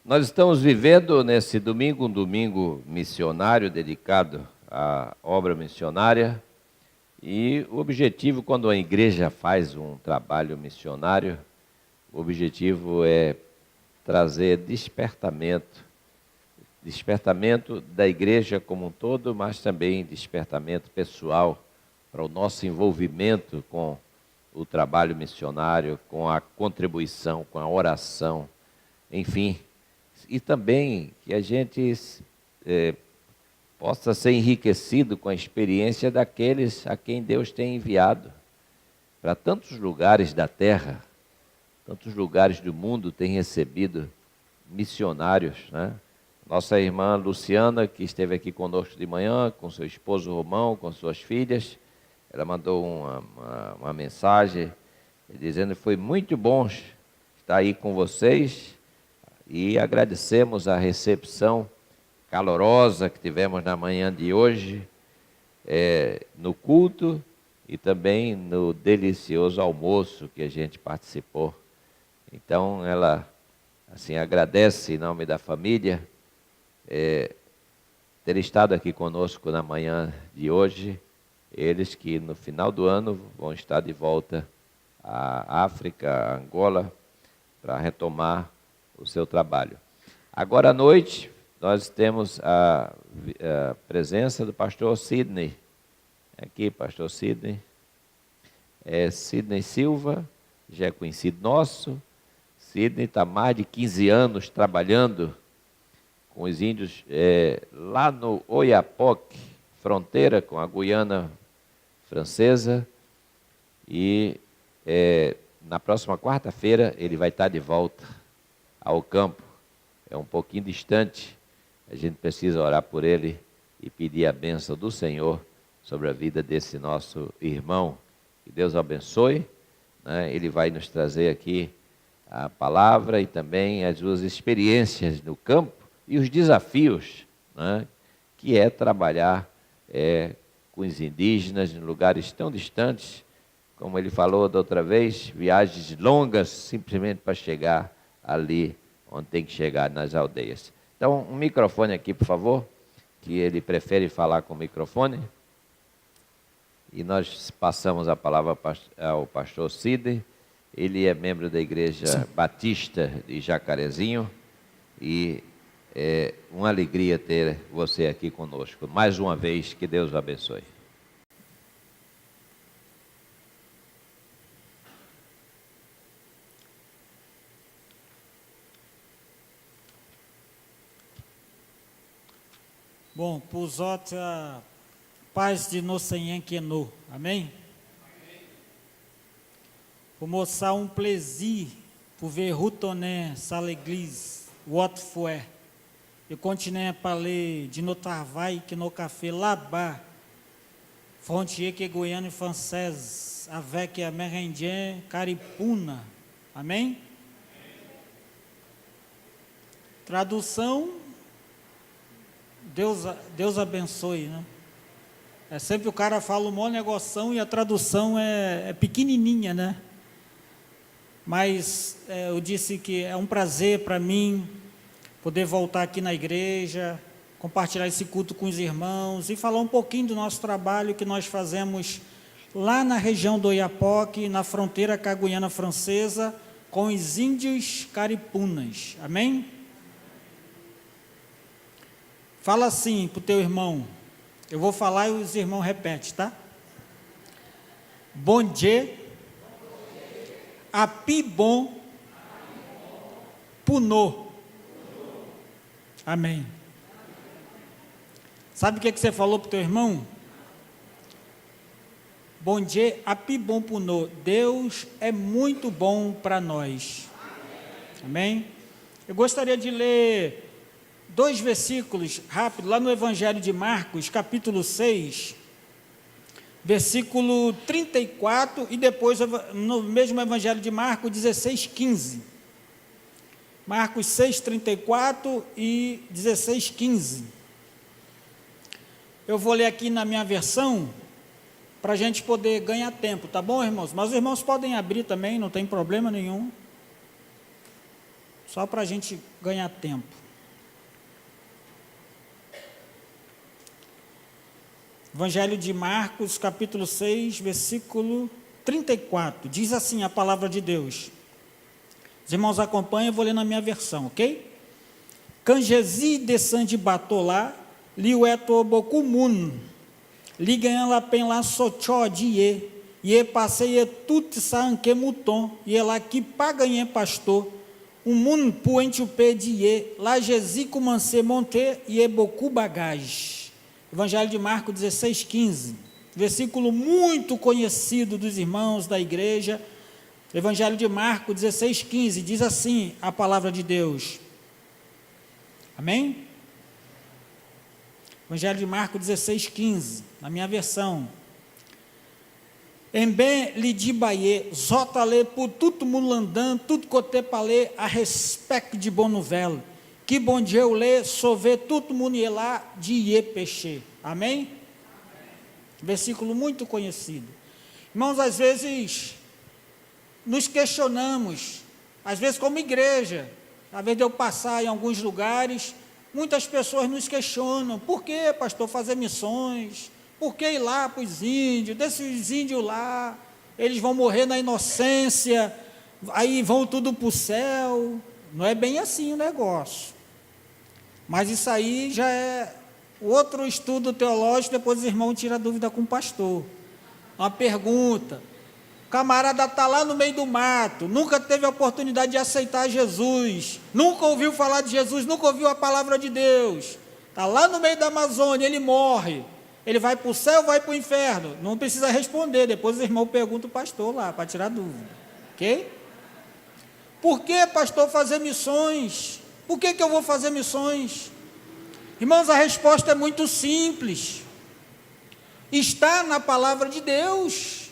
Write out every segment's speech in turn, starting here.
Nós estamos vivendo nesse domingo, um domingo missionário dedicado à obra missionária. E o objetivo, quando a igreja faz um trabalho missionário, o objetivo é trazer despertamento da igreja como um todo, mas também despertamento pessoal para o nosso envolvimento com o trabalho missionário, com a contribuição, com a oração, enfim. E também que a gente possa ser enriquecido com a experiência daqueles a quem Deus tem enviado. Para tantos lugares da terra, tantos lugares do mundo têm recebido missionários, né? Nossa irmã Luciana, que esteve aqui conosco de manhã, com seu esposo Romão, com suas filhas, ela mandou uma mensagem dizendo que foi muito bom estar aí com vocês e agradecemos a recepção calorosa que tivemos na manhã de hoje, no culto e também no delicioso almoço que a gente participou. Então ela assim agradece em nome da família ter estado aqui conosco na manhã de hoje. Eles que no final do ano vão estar de volta à África, à Angola, para retomar o seu trabalho. Agora à noite nós temos a presença do pastor Sidney. Aqui, pastor Sidney. Sidney Silva, já é conhecido nosso. Sidney está há mais de 15 anos trabalhando com os índios lá no Oiapoque, fronteira com a Guiana Francesa. E na próxima quarta-feira ele vai estar de volta ao campo. É um pouquinho distante. A gente precisa orar por ele e pedir a bênção do Senhor sobre a vida desse nosso irmão. Que Deus abençoe, né? Ele vai nos trazer aqui a palavra e também as suas experiências no campo e os desafios, né? Que é trabalhar com os indígenas em lugares tão distantes, como ele falou da outra vez, viagens longas simplesmente para chegar ali onde tem que chegar, nas aldeias. Então, um microfone aqui, por favor, que ele prefere falar com o microfone. E nós passamos a palavra ao pastor Sidney. Ele é membro da Igreja Batista de Jacarezinho. E é uma alegria ter você aqui conosco. Mais uma vez, que Deus o abençoe. Bom, Puzot, paz de Nocenhen Quenu, amém? Pour mostrar um plaisir pour ver retourner à l'église, what foi. Eu continuei a parler de notre travail que no café là-bas, frontière que Guiana française, avec amérindien Caripuna, amém? Tradução, Deus abençoe, né? Sempre o cara fala um monte de negoção e a tradução é pequenininha, né? Mas eu disse que é um prazer para mim poder voltar aqui na igreja, compartilhar esse culto com os irmãos e falar um pouquinho do nosso trabalho que nós fazemos lá na região do Oiapoque, na fronteira com a Guiana Francesa, com os índios caripunas, amém? Fala assim para o teu irmão. Eu vou falar e os irmãos repetem, tá? Bom dia. Api bom. Punô. Amém. Sabe o que você falou para o teu irmão? Bom dia. Api bom punô. Deus é muito bom para nós. Amém? Eu gostaria de ler 2 versículos rápido, lá no Evangelho de Marcos, capítulo 6, versículo 34, e depois no mesmo Evangelho de Marcos, 16, 15. Marcos 6, 34 e 16, 15. Eu vou ler aqui na minha versão, para a gente poder ganhar tempo, tá bom, irmãos? Mas os irmãos podem abrir também, não tem problema nenhum. só para a gente ganhar tempo. Evangelho de Marcos, capítulo 6, versículo 34. Diz assim a palavra de Deus. Os irmãos acompanham, eu vou ler na minha versão, ok? Cangesi descend de Batolá, liu eto bocumun, li ganha la pen la sochó de ye passei tut sa anque muton, ye lá que paganhe pastor, mun puente o pé de ye, lá jesi comance monte, ye bocu bagage. Evangelho de Marcos 16, 15, versículo muito conhecido dos irmãos da igreja. Evangelho de Marcos 16, 15, diz assim a palavra de Deus. Amém? Evangelho de Marcos 16, 15, na minha versão. Emben li di baie, zotale por tudo mulandan, tudo cotepale a respeito de bom novela. Que bom dia eu lê, sové tudo munielá de ie peixe. Amém? Amém? Versículo muito conhecido. Irmãos, às vezes nos questionamos, às vezes como igreja, às vezes de eu passar em alguns lugares, muitas pessoas nos questionam, por que, pastor, fazer missões? Por que ir lá para os índios? Desses índios lá, eles vão morrer na inocência, aí vão tudo para o céu. Não é bem assim o negócio. Mas isso aí já é outro estudo teológico, depois os irmãos tiram dúvida com o pastor. Uma pergunta. O camarada está lá no meio do mato, nunca teve a oportunidade de aceitar Jesus, nunca ouviu falar de Jesus, nunca ouviu a palavra de Deus, está lá no meio da Amazônia, ele morre, ele vai para o céu ou vai para o inferno? Não precisa responder, depois os irmãos perguntam o pastor lá, para tirar dúvida, ok? Por que, pastor, fazer missões? Por que eu vou fazer missões? Irmãos, a resposta é muito simples, está na palavra de Deus,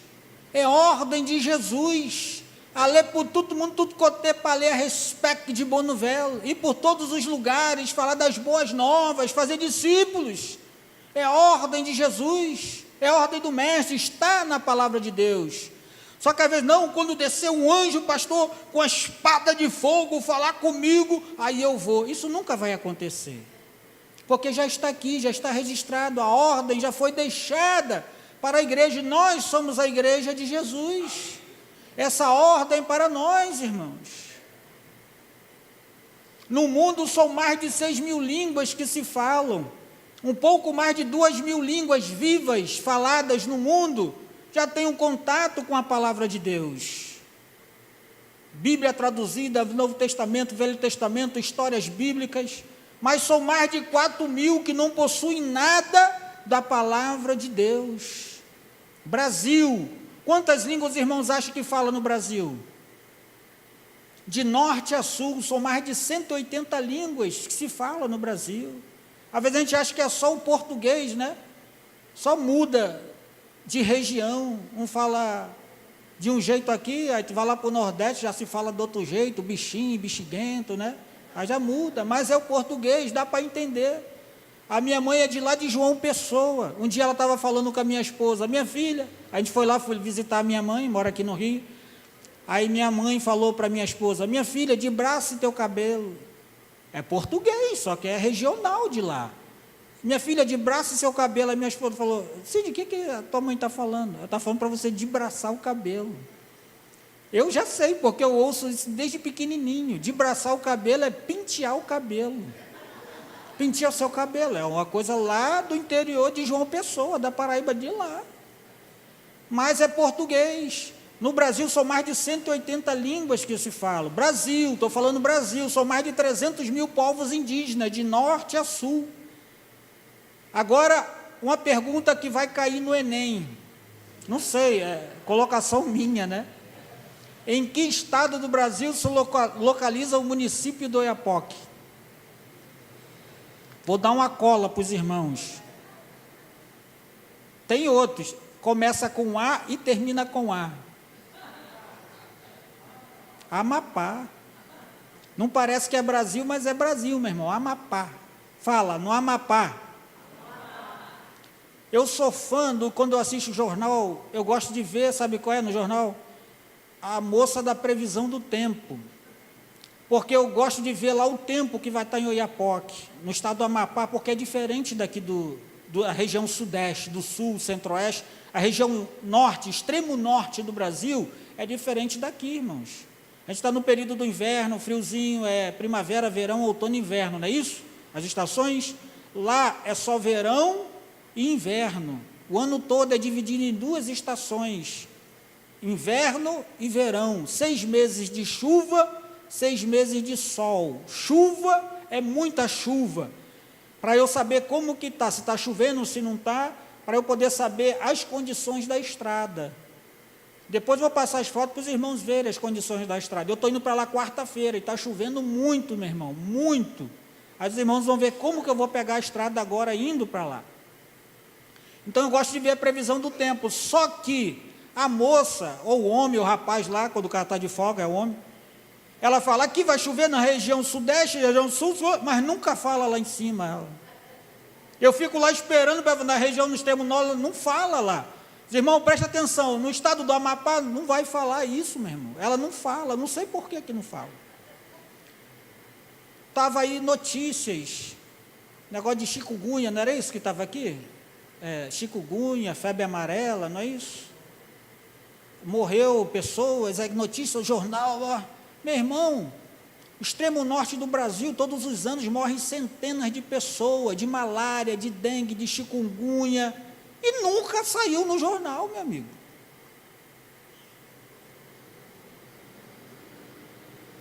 é ordem de Jesus, a ler por todo mundo, tudo coté para ler a respeito de boa novela, ir por todos os lugares, falar das boas novas, fazer discípulos, é ordem de Jesus, é ordem do mestre, está na palavra de Deus. Só que às vezes não, quando descer um anjo, pastor, com a espada de fogo, falar comigo, aí eu vou. Isso nunca vai acontecer, porque já está aqui, já está registrado, a ordem já foi deixada para a igreja, nós somos a igreja de Jesus, essa ordem para nós, irmãos. No mundo são mais de 6.000 línguas que se falam, um pouco mais de 2.000 línguas vivas faladas no mundo, já tem um contato com a palavra de Deus. Bíblia traduzida, Novo Testamento, Velho Testamento, histórias bíblicas, mas são mais de 4.000 que não possuem nada da palavra de Deus. Brasil, quantas línguas os irmãos acham que fala no Brasil? De norte a sul, são mais de 180 línguas que se falam no Brasil. Às vezes a gente acha que é só o português, né? Só muda de região, um fala de um jeito aqui, aí tu vai lá para o Nordeste, já se fala de outro jeito, bichinho, bexiguento, né? Aí já muda, mas é o português, dá para entender. A minha mãe é de lá de João Pessoa, um dia ela estava falando com a minha esposa, minha filha, a gente foi lá, fui visitar a minha mãe, mora aqui no Rio, aí minha mãe falou para minha esposa, minha filha, de braço e teu cabelo, é português, só que é regional de lá. Minha filha, de braço e seu cabelo, a minha esposa falou, Cid, o que a tua mãe está falando? Ela está falando para você debraçar o cabelo. Eu já sei, porque eu ouço isso desde pequenininho, debraçar o cabelo é pentear o cabelo. Pentear o seu cabelo, é uma coisa lá do interior de João Pessoa, da Paraíba de lá. Mas é português. No Brasil são mais de 180 línguas que se falam. Brasil, estou falando Brasil, são mais de 300.000 povos indígenas, de norte a sul. Agora, uma pergunta que vai cair no Enem, não sei, é colocação minha, né? Em que estado do Brasil se localiza o município do Oiapoque? Vou dar uma cola para os irmãos. Tem outros, começa com A e termina com A. Amapá. Não parece que é Brasil, mas é Brasil, meu irmão, Amapá. Fala, no Amapá. Eu sou fã quando eu assisto o jornal, eu gosto de ver, sabe qual é no jornal? A moça da previsão do tempo. porque eu gosto de ver lá o tempo que vai estar em Oiapoque, no estado do Amapá, porque é diferente daqui da região sudeste, do sul, centro-oeste. A região norte, extremo norte do Brasil, é diferente daqui, irmãos. A gente está no período do inverno, friozinho, é primavera, verão, outono e inverno, não é isso? As estações, lá é só verão e inverno. O ano todo é dividido em 2 estações, inverno e verão, 6 meses de chuva, 6 meses de sol. Chuva é muita chuva, para eu saber como que está, se está chovendo, se não está, para eu poder saber as condições da estrada. Depois eu vou passar as fotos para os irmãos verem as condições da estrada. Eu estou indo para lá quarta-feira e está chovendo muito, meu irmão, muito. Aí os irmãos vão ver como que eu vou pegar a estrada agora indo para lá. Então eu gosto de ver a previsão do tempo, só que a moça, ou o homem, o rapaz lá, quando o cara está de folga, é o homem, ela fala, aqui vai chover na região sudeste, região sul, mas nunca fala lá em cima. Ela. Eu fico lá esperando, na região no extremo norte, não fala lá. Os irmãos, presta atenção, no estado do Amapá não vai falar isso, meu irmão. Ela não fala, não sei por que não fala. Estava aí notícias, negócio de chikungunya, não era isso que estava aqui? Chikungunya, febre amarela, não é isso? Morreu pessoas, notícia, o jornal, ó. Meu irmão, extremo norte do Brasil, todos os anos morrem centenas de pessoas, de malária, de dengue, de chikungunya, e nunca saiu no jornal, meu amigo.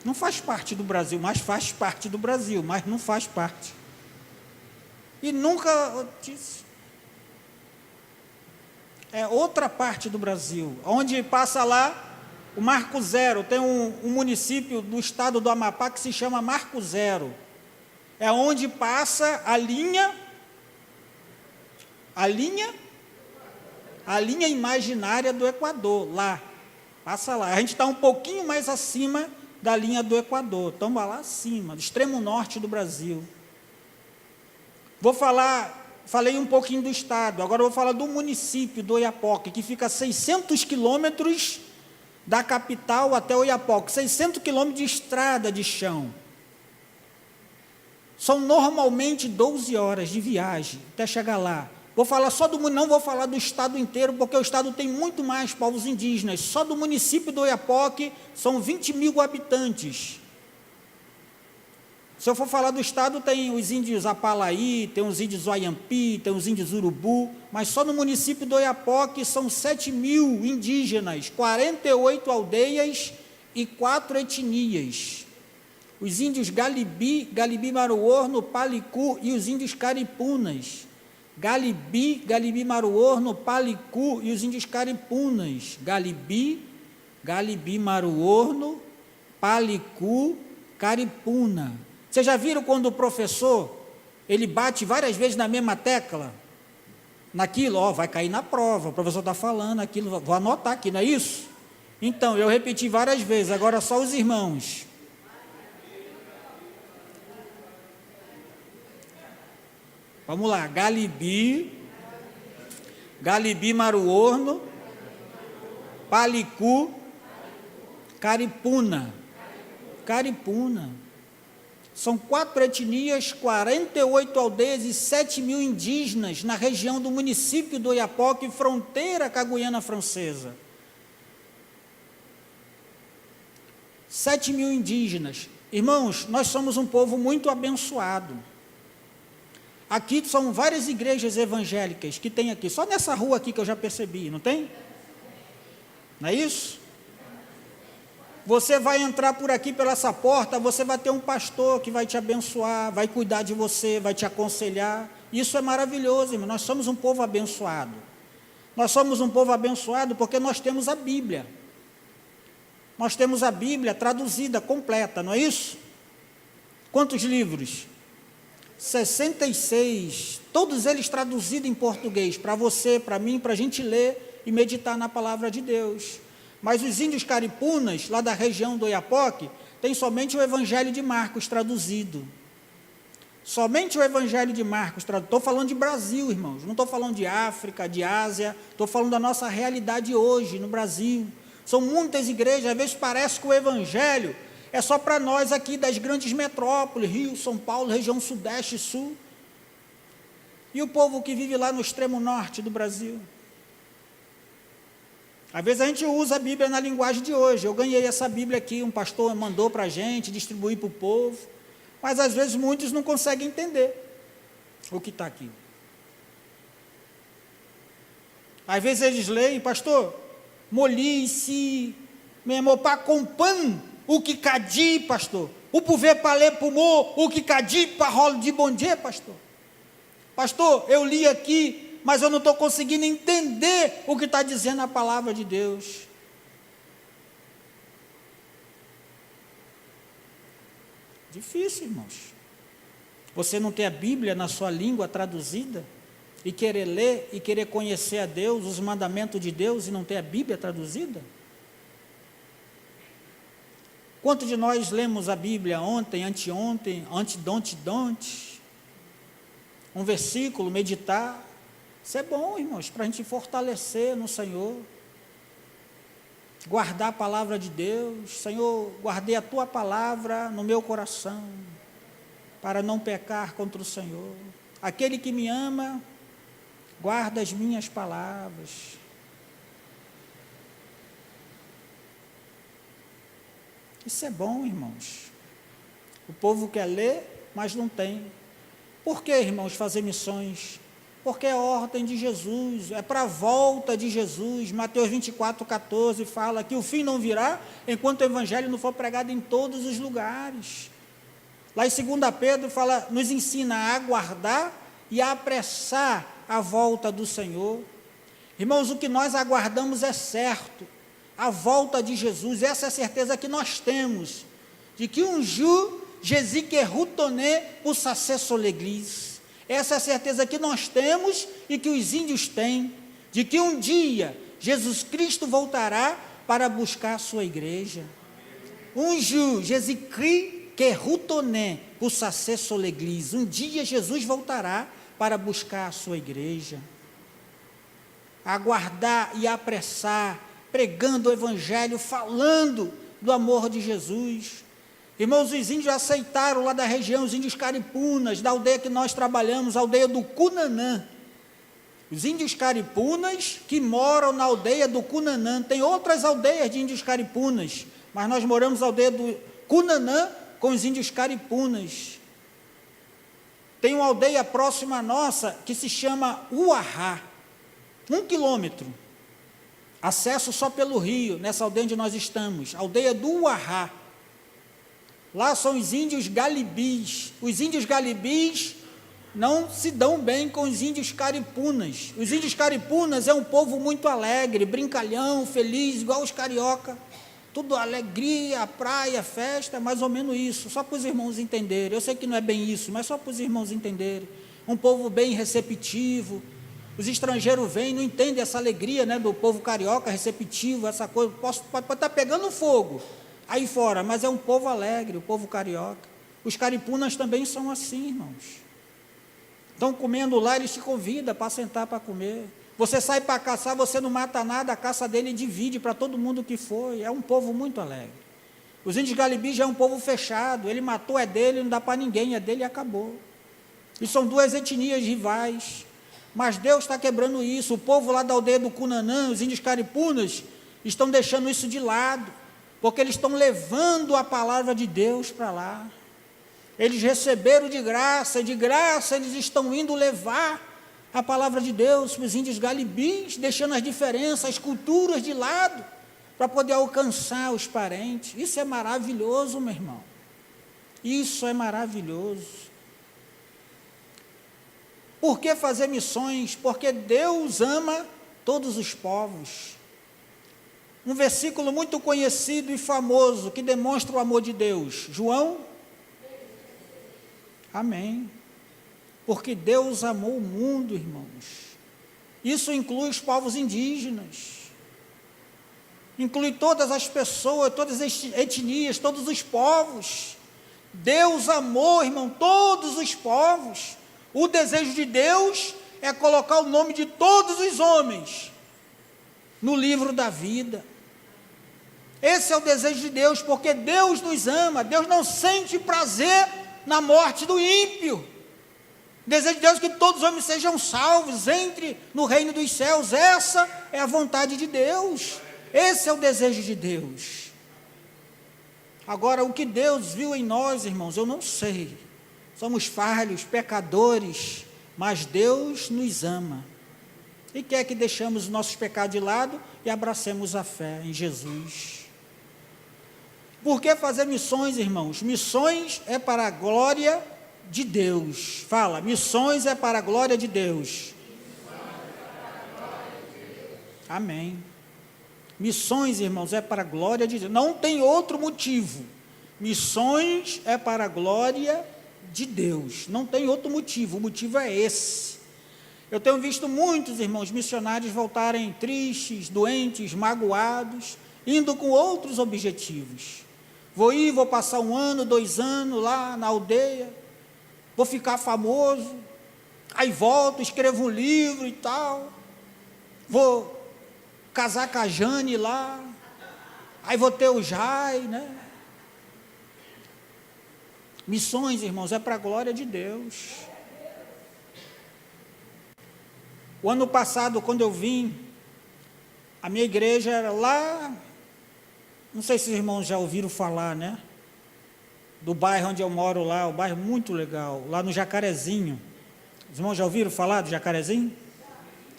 Não faz parte do Brasil, mas faz parte do Brasil, mas não faz parte. E nunca... É outra parte do Brasil, onde passa lá o Marco Zero. Tem um município do estado do Amapá que se chama Marco Zero. É onde passa a linha imaginária do Equador, lá. Passa lá. A gente está um pouquinho mais acima da linha do Equador. Estamos lá acima, do extremo norte do Brasil. Falei um pouquinho do estado, agora eu vou falar do município do Oiapoque, que fica a 600 quilômetros da capital até Oiapoque, 600 quilômetros de estrada de chão. São normalmente 12 horas de viagem até chegar lá. Vou falar só não vou falar do estado inteiro, porque o estado tem muito mais povos indígenas. Só do município do Oiapoque são 20 mil habitantes. Se eu for falar do estado, tem os índios Apalaí, tem os índios Oiampi, tem os índios Urubu, mas só no município do Oiapoque são 7 mil indígenas, 48 aldeias e 4 etnias. Os índios Galibi, Galibi-Maruorno, Palicu e os índios Caripunas. Galibi, Galibi-Maruorno, Palicu e os índios Caripunas. Galibi, Galibi-Maruorno, Palicu, Caripuna. Vocês já viram quando o professor, ele bate várias vezes na mesma tecla? Naquilo, vai cair na prova, o professor está falando aquilo, vou anotar aqui, não é isso? Então, eu repeti várias vezes, agora só os irmãos. Vamos lá, Galibi, Galibi-Maruorno, Palicu, Caripuna. Caripuna. São 4 etnias, 48 aldeias e 7 mil indígenas na região do município do Oiapoque, fronteira com a Guiana Francesa. 7 mil indígenas. Irmãos, nós somos um povo muito abençoado. Aqui são várias igrejas evangélicas que tem aqui, só nessa rua aqui que eu já percebi, não tem? Não é isso? Você vai entrar por aqui, pela essa porta, você vai ter um pastor que vai te abençoar, vai cuidar de você, vai te aconselhar. Isso é maravilhoso, irmão. Nós somos um povo abençoado. Nós somos um povo abençoado porque nós temos a Bíblia. Nós temos a Bíblia traduzida, completa, não é isso? Quantos livros? 66, todos eles traduzidos em português, para você, para mim, para a gente ler e meditar na palavra de Deus. Mas os índios caripunas, lá da região do Oiapoque, tem somente o Evangelho de Marcos traduzido. Somente o Evangelho de Marcos traduzido. Estou falando de Brasil, irmãos, não estou falando de África, de Ásia, estou falando da nossa realidade hoje, no Brasil. São muitas igrejas, às vezes parece que o Evangelho é só para nós aqui das grandes metrópoles, Rio, São Paulo, região sudeste e sul. E o povo que vive lá no extremo norte do Brasil? Às vezes a gente usa a Bíblia na linguagem de hoje. Eu ganhei essa Bíblia aqui, um pastor mandou para a gente, distribuir para o povo, mas às vezes muitos não conseguem entender o que está aqui. Às vezes eles leem, pastor, molice, mesmo para compan, o que cadi, pastor, o pover para ler pumô, o que cadi para rolo de bom dia, pastor. Pastor, eu li aqui, mas eu não estou conseguindo entender o que está dizendo a palavra de Deus. Difícil, irmãos. Você não ter a Bíblia na sua língua traduzida, e querer ler, e querer conhecer a Deus, os mandamentos de Deus, e não ter a Bíblia traduzida? Quantos de nós lemos a Bíblia ontem, anteontem, antedonte, um versículo, meditar? Isso é bom, irmãos, para a gente fortalecer no Senhor, guardar a palavra de Deus. Senhor, guardei a tua palavra no meu coração, para não pecar contra o Senhor. Aquele que me ama, guarda as minhas palavras. Isso é bom, irmãos. O povo quer ler, mas não tem. Por que, irmãos, fazer missões? Porque é a ordem de Jesus, é para a volta de Jesus. Mateus 24:14 fala que o fim não virá enquanto o evangelho não for pregado em todos os lugares. Lá em 2 Pedro fala, nos ensina a aguardar e a apressar a volta do Senhor. Irmãos, o que nós aguardamos é certo, a volta de Jesus. Essa é a certeza que nós temos, de que um jour Jésus qui retourné pour s'asseoir l'église. Essa é a certeza que nós temos e que os índios têm, de que um dia Jesus Cristo voltará para buscar a sua igreja. Um jour Jésus Christ qui retourné pour s'asseoir l'église. Um dia Jesus voltará para buscar a sua igreja. Aguardar e apressar, pregando o evangelho, falando do amor de Jesus. Irmãos, os índios aceitaram lá da região, os índios caripunas, da aldeia que nós trabalhamos, a aldeia do Cunanã. Os índios caripunas que moram na aldeia do Cunanã. Tem outras aldeias de índios caripunas, mas nós moramos na aldeia do Cunanã com os índios caripunas. Tem uma aldeia próxima à nossa que se chama Uará, 1 quilômetro. Acesso só pelo rio, nessa aldeia onde nós estamos, aldeia do Uará. Lá são os índios galibis. Os índios galibis não se dão bem com os índios caripunas. Os índios caripunas é um povo muito alegre, brincalhão, feliz, igual os carioca. Tudo alegria, praia, festa, mais ou menos isso, só para os irmãos entenderem. Eu sei que não é bem isso, mas só para os irmãos entenderem. Um povo bem receptivo. Os estrangeiros vêm, não entendem essa alegria, né, do povo carioca, receptivo, essa coisa. Pode estar pegando fogo aí fora, mas é um povo alegre, o povo carioca. Os caripunas também são assim, irmãos. Estão comendo lá, eles te convidam para sentar para comer. Você sai para caçar, você não mata nada, a caça dele divide para todo mundo que foi. É um povo muito alegre. Os índios galibis já é um povo fechado, ele matou, é dele, não dá para ninguém, é dele e acabou. E são duas etnias rivais. Mas Deus está quebrando isso. O povo lá da aldeia do Cunanã, os índios caripunas, estão deixando isso de lado, porque eles estão levando a palavra de Deus para lá. Eles receberam de graça eles estão indo levar a palavra de Deus para os índios galibis, deixando as diferenças, as culturas de lado, para poder alcançar os parentes. Isso é maravilhoso, meu irmão. Isso é maravilhoso. Por que fazer missões? Porque Deus ama todos os povos. Um versículo muito conhecido e famoso que demonstra o amor de Deus. João? Amém. Porque Deus amou o mundo, irmãos. Isso inclui os povos indígenas. Inclui todas as pessoas, todas as etnias, todos os povos. Deus amou, irmão, todos os povos. O desejo de Deus é colocar o nome de todos os homens no livro da vida. Esse é o desejo de Deus, porque Deus nos ama. Deus não sente prazer na morte do ímpio. O desejo de Deus é que todos os homens sejam salvos, entrem no reino dos céus. Essa é a vontade de Deus. Esse é o desejo de Deus. Agora, o que Deus viu em nós, irmãos, eu não sei. Somos falhos, pecadores, mas Deus nos ama. E quer que deixemos os nossos pecados de lado e abracemos a fé em Jesus. Por que fazer missões, irmãos? Missões é para a glória de Deus. Fala, missões é para a glória de Deus. Amém. Missões, irmãos, é para a glória de Deus. Não tem outro motivo. Missões é para a glória de Deus. Não tem outro motivo. O motivo é esse. Eu tenho visto muitos irmãos missionários voltarem tristes, doentes, magoados, indo com outros objetivos. Vou passar 1 ano, 2 anos lá na aldeia, vou ficar famoso, aí volto, escrevo um livro e tal, vou casar com a Jane lá, aí vou ter o Jai, né? Missões, irmãos, é para a glória de Deus. O ano passado, quando eu vim, a minha igreja era lá, não sei se os irmãos já ouviram falar, né? Do bairro onde eu moro lá, o bairro muito legal, lá no Jacarezinho. Os irmãos já ouviram falar do Jacarezinho?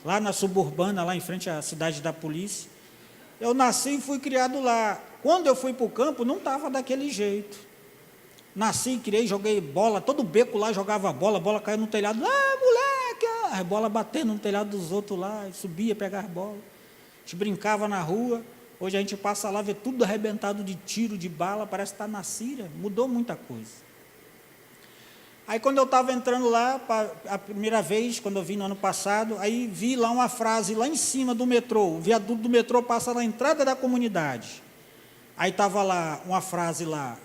Lá na suburbana, lá em frente à cidade da polícia. Eu nasci e fui criado lá. Quando eu fui para o campo, não estava daquele jeito. Nasci, criei, joguei bola, todo beco lá jogava bola, a bola caiu no telhado, moleque, as bolas batendo no telhado dos outros lá, subia, pegava bola. A gente brincava na rua. Hoje a gente passa lá, vê tudo arrebentado de tiro, de bala, parece que está na Síria, mudou muita coisa. Aí quando eu estava entrando lá, a primeira vez, quando eu vim no ano passado, aí vi lá uma frase lá em cima do metrô, o viaduto do metrô passa na entrada da comunidade. Aí estava lá, uma frase lá,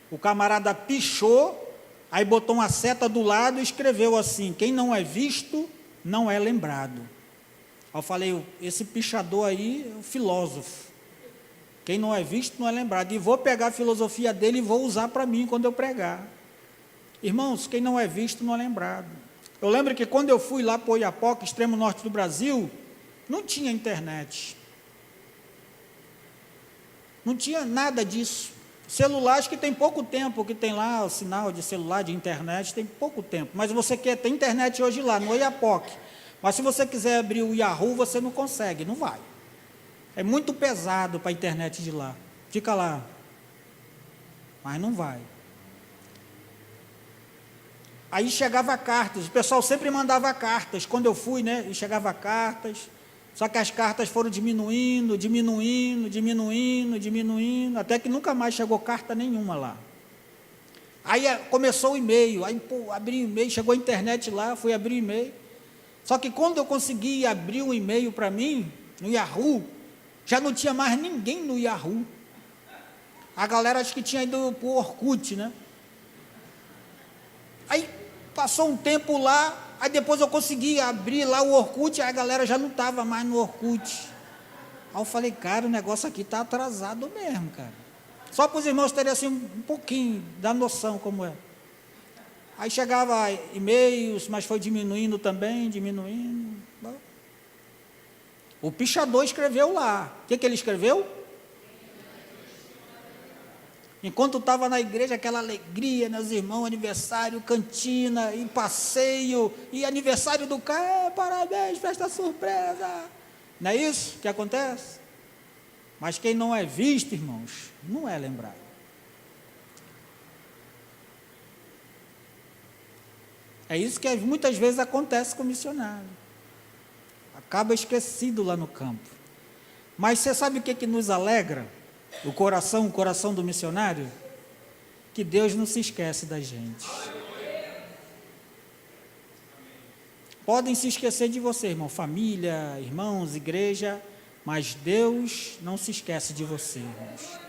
o camarada pichou, aí botou uma seta do lado e escreveu assim, quem não é visto, não é lembrado. Aí eu falei, esse pichador aí é um filósofo. Quem não é visto não é lembrado. E vou pegar a filosofia dele e vou usar para mim quando eu pregar. Irmãos, quem não é visto não é lembrado. Eu lembro que quando eu fui lá para o Oiapoque, extremo norte do Brasil, não tinha internet. Não tinha nada disso. Celular, acho que tem pouco tempo que tem lá o sinal de celular, de internet, tem pouco tempo. Mas você quer ter internet hoje lá, no Oiapoque. Mas se você quiser abrir o Yahoo, você não consegue, não vai. É muito pesado para a internet de lá. Fica lá. Mas não vai. Aí chegava cartas, o pessoal sempre mandava cartas. Quando eu fui, né, e chegava cartas. Só que as cartas foram diminuindo, até que nunca mais chegou carta nenhuma lá. Aí começou o e-mail, aí abri o e-mail, chegou a internet lá, fui abrir o e-mail. Só que quando eu consegui abrir um e-mail para mim, no Yahoo, já não tinha mais ninguém no Yahoo. A galera acho que tinha ido para o Orkut, né? Aí passou um tempo lá, aí depois eu consegui abrir lá o Orkut, aí a galera já não estava mais no Orkut. Aí eu falei, cara, o negócio aqui está atrasado mesmo, cara. Só para os irmãos terem assim um pouquinho da noção como é. Aí chegava e-mails, mas foi diminuindo também, diminuindo. O pichador escreveu lá. O que ele escreveu? Enquanto estava na igreja, aquela alegria, né, os irmãos, aniversário, cantina, e passeio, e aniversário do cara, parabéns, festa surpresa. Não é isso que acontece? Mas quem não é visto, irmãos, não é lembrado. É isso que muitas vezes acontece com o missionário. Acaba esquecido lá no campo. Mas você sabe o que nos alegra? O coração do missionário? Que Deus não se esquece da gente. Podem se esquecer de você, irmão, família, irmãos, igreja, mas Deus não se esquece de você, irmãos.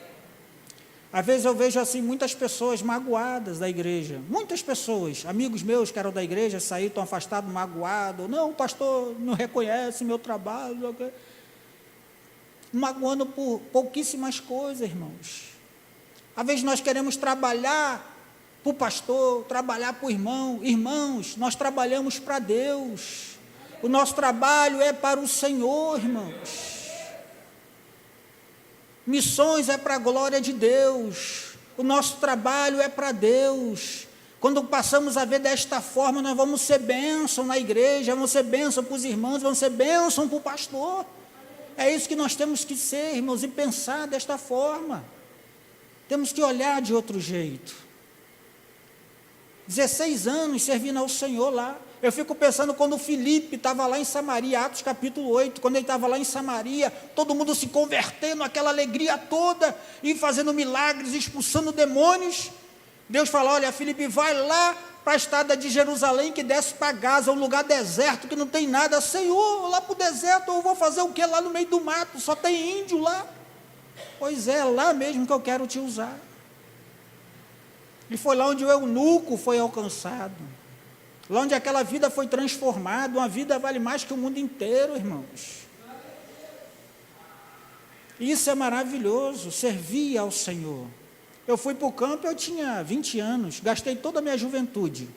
Às vezes eu vejo assim muitas pessoas magoadas da igreja, muitas pessoas, amigos meus que eram da igreja, saíram, estão afastados, magoados, não, o pastor não reconhece meu trabalho. magoando por pouquíssimas coisas, irmãos. Às vezes nós queremos trabalhar para o pastor, trabalhar para o irmão. Irmãos, nós trabalhamos para Deus. O nosso trabalho é para o Senhor, irmãos. Missões é para a glória de Deus. O nosso trabalho é para Deus. Quando passamos a ver desta forma, nós vamos ser bênção na igreja, vamos ser bênção para os irmãos, vamos ser bênção para o pastor. É isso que nós temos que ser, irmãos, e pensar desta forma. Temos que olhar de outro jeito. 16 anos servindo ao Senhor lá. Eu fico pensando quando o Filipe estava lá em Samaria, Atos capítulo 8, quando ele estava lá em Samaria, todo mundo se convertendo, aquela alegria toda, e fazendo milagres, expulsando demônios. Deus fala, olha, Filipe, vai lá para a estrada de Jerusalém, que desce para Gaza, um lugar deserto, que não tem nada. Senhor, lá para o deserto, eu vou fazer o quê? Lá no meio do mato, só tem índio lá. Pois é, lá mesmo que eu quero te usar. E foi lá onde o eunuco foi alcançado. Lá onde aquela vida foi transformada. Uma vida vale mais que o mundo inteiro, irmãos. Isso é maravilhoso, servir ao Senhor. Eu fui para o campo, eu tinha 20 anos, gastei toda a minha juventude,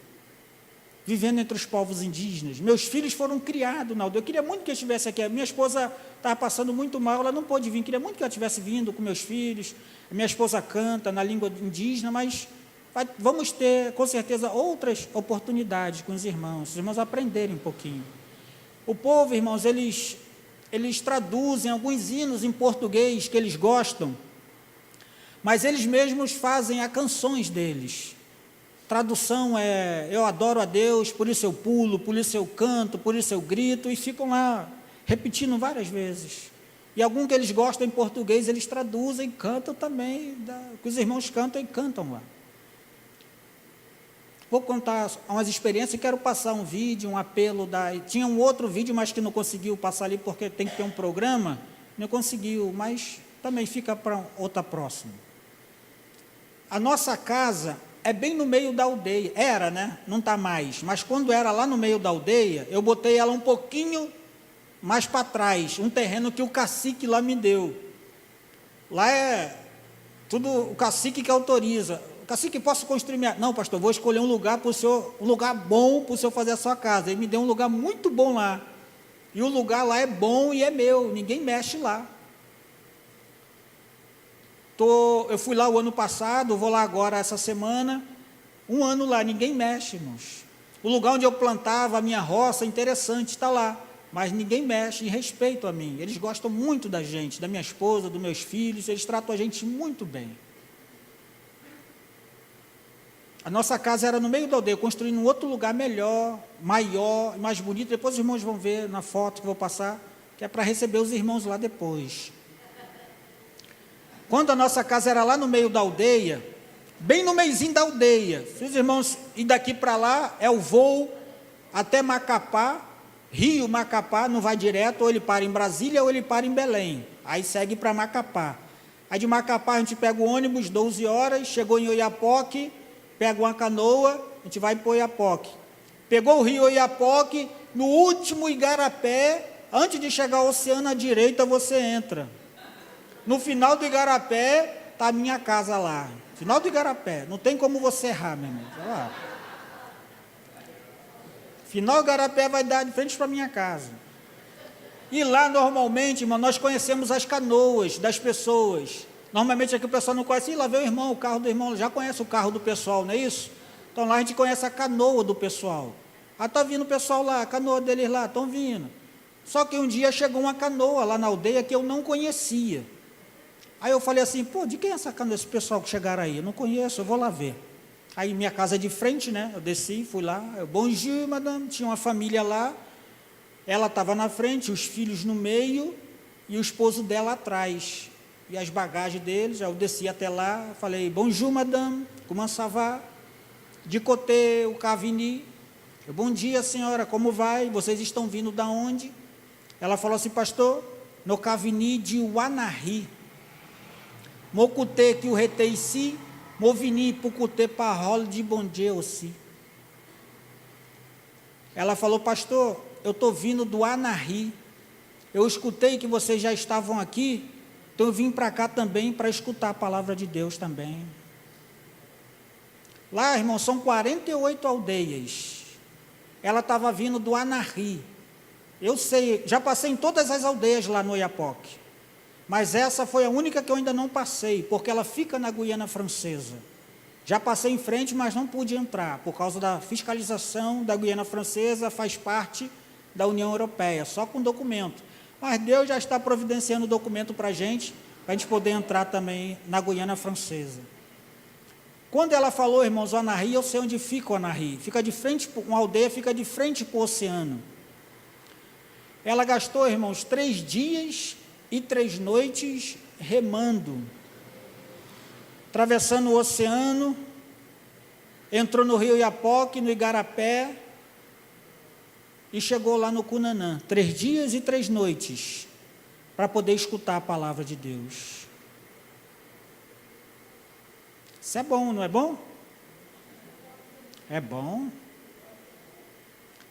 vivendo entre os povos indígenas. Meus filhos foram criados na aldeia. Eu queria muito que eu estivesse aqui. A minha esposa estava passando muito mal, ela não pôde vir. Queria muito que ela tivesse vindo com meus filhos. A minha esposa canta na língua indígena, mas vamos ter, com certeza, outras oportunidades com os irmãos aprenderem um pouquinho. O povo, irmãos, eles traduzem alguns hinos em português que eles gostam, mas eles mesmos fazem as canções deles. Tradução é, eu adoro a Deus, por isso eu pulo, por isso eu canto, por isso eu grito, e ficam lá repetindo várias vezes. E algum que eles gostam em português, eles traduzem, cantam também, que os irmãos cantam e cantam lá. Vou contar umas experiências e quero passar um vídeo, um apelo. Tinha um outro vídeo, mas que não conseguiu passar ali, porque tem que ter um programa, não conseguiu, mas também fica para outra próxima. A nossa casa é bem no meio da aldeia, era, né? Não está mais, mas quando era lá no meio da aldeia, eu botei ela um pouquinho mais para trás, um terreno que o cacique lá me deu. Lá é tudo o cacique que autoriza. Cacique, posso construir minha... Não, pastor, vou escolher um lugar para o senhor, um lugar bom para o senhor fazer a sua casa. Ele me deu um lugar muito bom lá. E o lugar lá é bom e é meu, ninguém mexe lá. Eu fui lá o ano passado, vou lá agora essa semana. Um ano lá, ninguém mexe, irmãos. O lugar onde eu plantava a minha roça, interessante, está lá. Mas ninguém mexe, em respeito a mim. Eles gostam muito da gente, da minha esposa, dos meus filhos, eles tratam a gente muito bem. A nossa casa era no meio da aldeia, construindo um outro lugar melhor, maior, mais bonito. Depois os irmãos vão ver na foto que eu vou passar, que é para receber os irmãos lá depois. Quando a nossa casa era lá no meio da aldeia, bem no meiozinho da aldeia, se os irmãos ir daqui para lá, é o voo até Macapá, Rio, Macapá, não vai direto, ou ele para em Brasília ou ele para em Belém. Aí segue para Macapá. Aí de Macapá a gente pega o ônibus, 12 horas, chegou em Oiapoque, pega uma canoa, a gente vai para Oiapoque. Pegou o rio Oiapoque, no último Igarapé, antes de chegar ao oceano à direita, você entra. No final do Igarapé, está a minha casa lá. Final do Igarapé, não tem como você errar, meu irmão. Vai lá. Final do Igarapé vai dar de frente para a minha casa. E lá, normalmente, irmão, nós conhecemos as canoas das pessoas. Normalmente aqui o pessoal não conhece, lá vem o irmão, o carro do irmão, já conhece o carro do pessoal, não é isso? Então lá a gente conhece a canoa do pessoal. Ah, está vindo o pessoal lá, a canoa deles lá, estão vindo. Só que um dia chegou uma canoa lá na aldeia que eu não conhecia. Aí eu falei assim, pô, de quem é essa canoa, esse pessoal que chegaram aí? Eu não conheço, eu vou lá ver. Aí minha casa é de frente, né? Eu desci, fui lá, bom dia, madame, tinha uma família lá, ela estava na frente, os filhos no meio e o esposo dela atrás. E as bagagens deles, eu desci até lá, falei, bonjour, madame, comment ça va? De côté, o Cavini. Bom dia, senhora, como vai? Vocês estão vindo da onde? Ela falou assim, pastor, no Cavini de Uanahi. Mocute que o reteici, movini pucute parrol de bom dia aussi. Ela falou, pastor, eu estou vindo do Anahi. Eu escutei que vocês já estavam aqui, então eu vim para cá também para escutar a palavra de Deus também. Lá, irmão, são 48 aldeias. Ela estava vindo do Anahy. Eu sei, já passei em todas as aldeias lá no Oiapoque, mas essa foi a única que eu ainda não passei, porque ela fica na Guiana Francesa. Já passei em frente, mas não pude entrar, por causa da fiscalização da Guiana Francesa, faz parte da União Europeia, só com documento. Mas Deus já está providenciando documento para a gente poder entrar também na Guiana Francesa. Quando ela falou, irmãos, o Anahy, eu sei onde fica o Anahy. Fica de frente, uma aldeia fica de frente para o oceano. Ela gastou, irmãos, 3 dias e 3 noites remando, atravessando o oceano, entrou no rio Oiapoque, no Igarapé, e chegou lá no Cunanã. 3 dias e 3 noites, para poder escutar a palavra de Deus. Isso é bom, não é bom? É bom.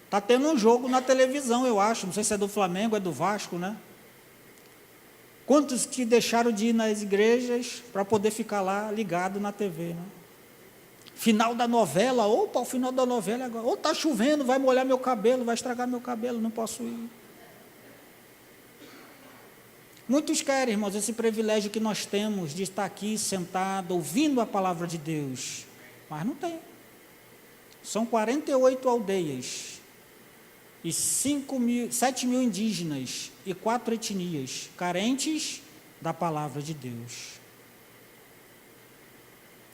Está tendo um jogo na televisão, eu acho, não sei se é do Flamengo, é do Vasco, né? Quantos que deixaram de ir nas igrejas para poder ficar lá ligado na TV, né? Final da novela, opa, o final da novela agora, ou está chovendo, vai molhar meu cabelo, vai estragar meu cabelo, não posso ir. Muitos querem, irmãos, esse privilégio que nós temos de estar aqui sentado, ouvindo a palavra de Deus, mas não tem. São 48 aldeias, e 7 mil indígenas, e 4 etnias, carentes da palavra de Deus.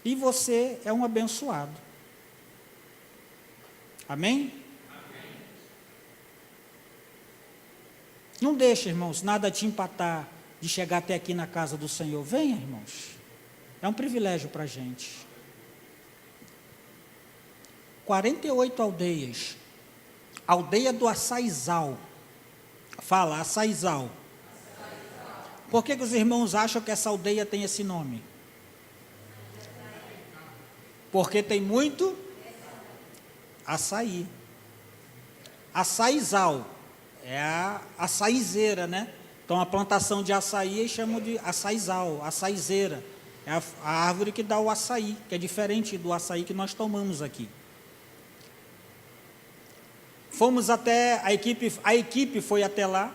E você é um abençoado. Amém? Não deixe, irmãos, nada te empatar de chegar até aqui na casa do Senhor. Venha, irmãos. É um privilégio para a gente. 48 aldeias. Aldeia do Açaizal. Fala, Açaizal. Por que os irmãos acham que essa aldeia tem esse nome? Porque tem muito açaí. Açaizal. É a açaizeira, né? Então a plantação de açaí eles chamam de açaizal, açaizeira. É a árvore que dá o açaí, que é diferente do açaí que nós tomamos aqui. Fomos até, a equipe foi até lá,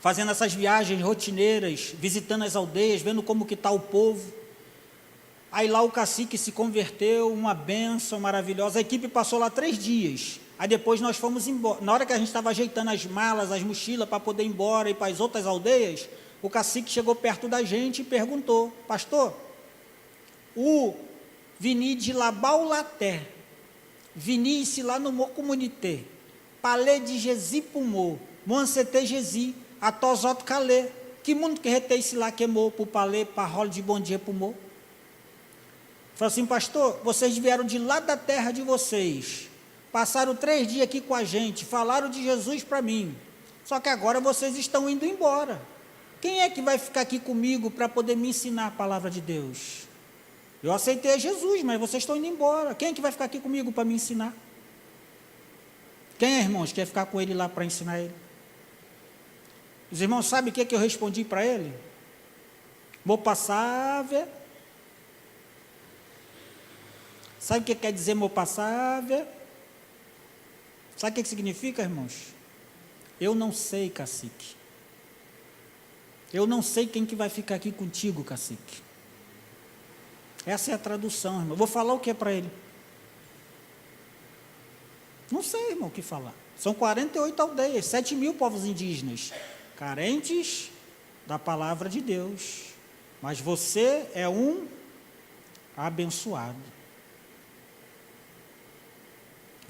fazendo essas viagens rotineiras, visitando as aldeias, vendo como que está o povo. Aí lá o cacique se converteu, uma bênção maravilhosa. A equipe passou lá 3 dias. Aí depois nós fomos embora. Na hora que a gente estava ajeitando as malas, as mochilas para poder ir embora e para as outras aldeias, o cacique chegou perto da gente e perguntou: pastor, o vini de Labaulaté, vini-se lá no Mocomunité, palê de Gesi Pumô, Moncete Gesi, Atosot Calê, que mundo que retei-se lá queimou para o palê, para rolo de bom dia Pumô? Falei assim: pastor, vocês vieram de lá da terra de vocês, passaram 3 dias aqui com a gente, falaram de Jesus para mim, só que agora vocês estão indo embora. Quem é que vai ficar aqui comigo para poder me ensinar a palavra de Deus? Eu aceitei a Jesus, mas vocês estão indo embora. Quem é que vai ficar aqui comigo para me ensinar? Quem é, irmãos, quer ficar com ele lá para ensinar ele? Os irmãos sabem o que eu respondi para ele? Mopassave. Sabe o que quer dizer mopassave? Sabe o que significa, irmãos? Eu não sei, cacique. Eu não sei quem que vai ficar aqui contigo, cacique. Essa é a tradução, irmão. Eu vou falar o que é para ele? Não sei, irmão, o que falar. São 48 aldeias, 7 mil povos indígenas, carentes da palavra de Deus. Mas você é um abençoado.